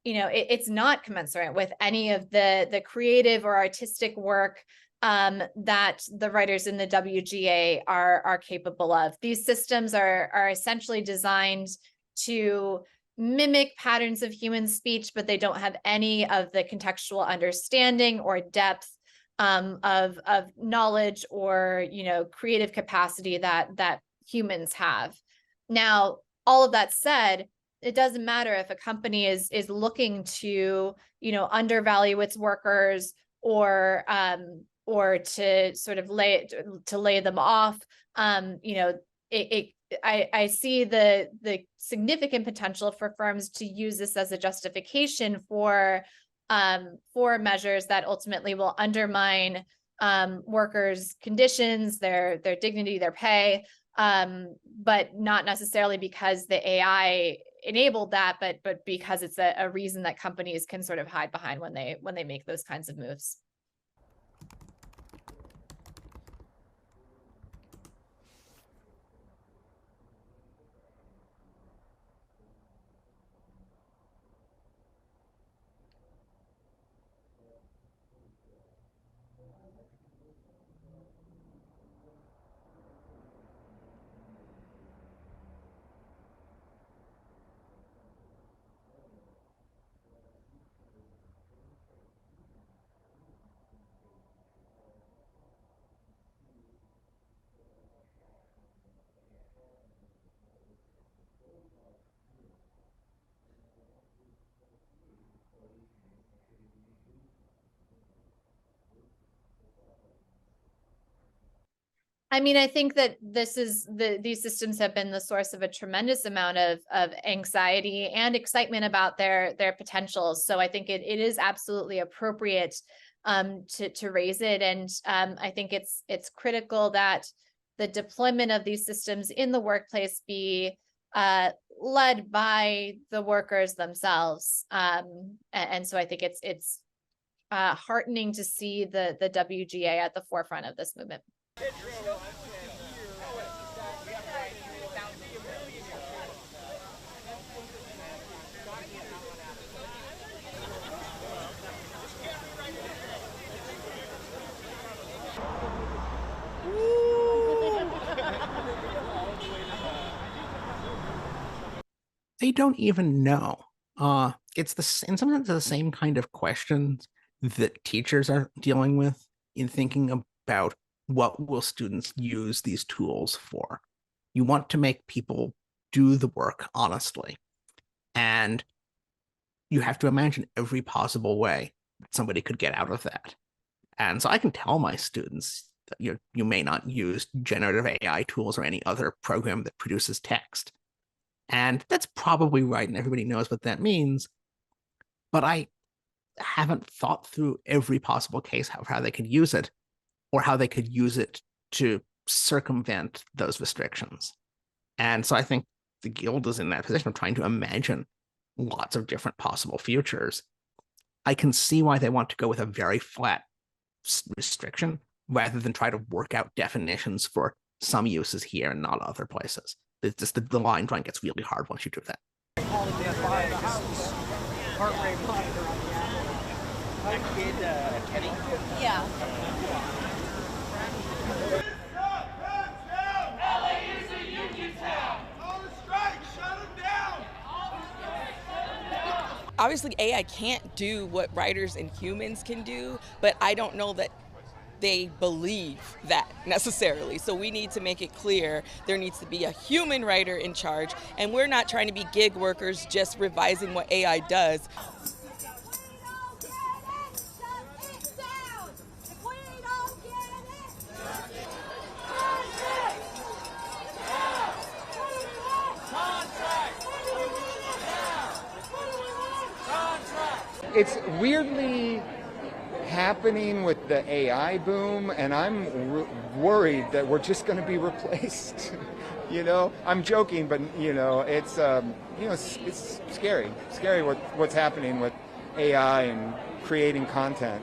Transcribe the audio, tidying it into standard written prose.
it's not commensurate with any of the creative or artistic work that the writers in the WGA are capable of. These systems are essentially designed to mimic patterns of human speech, but they don't have any of the contextual understanding or depth of knowledge or creative capacity that humans have. Now, all of that said, it doesn't matter if a company is looking to undervalue its workers or to sort of lay them off. I see the significant potential for firms to use this as a justification for measures that ultimately will undermine workers' conditions, their dignity, their pay, but not necessarily because the AI enabled that, but because it's a reason that companies can sort of hide behind when they make those kinds of moves. I mean, I think that these systems have been the source of a tremendous amount of anxiety and excitement about their potentials. So I think it is absolutely appropriate to raise it. And I think it's critical that the deployment of these systems in the workplace be led by the workers themselves. And so I think it's heartening to see the WGA at the forefront of this movement. They don't even know. It's in some sense the same kind of questions that teachers are dealing with in thinking about what will students use these tools for. You want to make people do the work honestly, and you have to imagine every possible way that somebody could get out of that. And so I can tell my students that you may not use generative AI tools or any other program that produces text. And that's probably right, and everybody knows what that means. But I haven't thought through every possible case of how they could use it, or how they could use it to circumvent those restrictions. And so I think the Guild is in that position of trying to imagine lots of different possible futures. I can see why they want to go with a very flat restriction rather than try to work out definitions for some uses here and not other places. It's just the line drawing gets really hard once you do that. Yeah. Obviously, AI can't do what writers and humans can do, but I don't know that they believe that necessarily. So we need to make it clear there needs to be a human writer in charge, and we're not trying to be gig workers just revising what AI does. It's weirdly happening with the AI boom, and I'm worried that we're just going to be replaced. I'm joking, but it's it's scary what's happening with AI and creating content.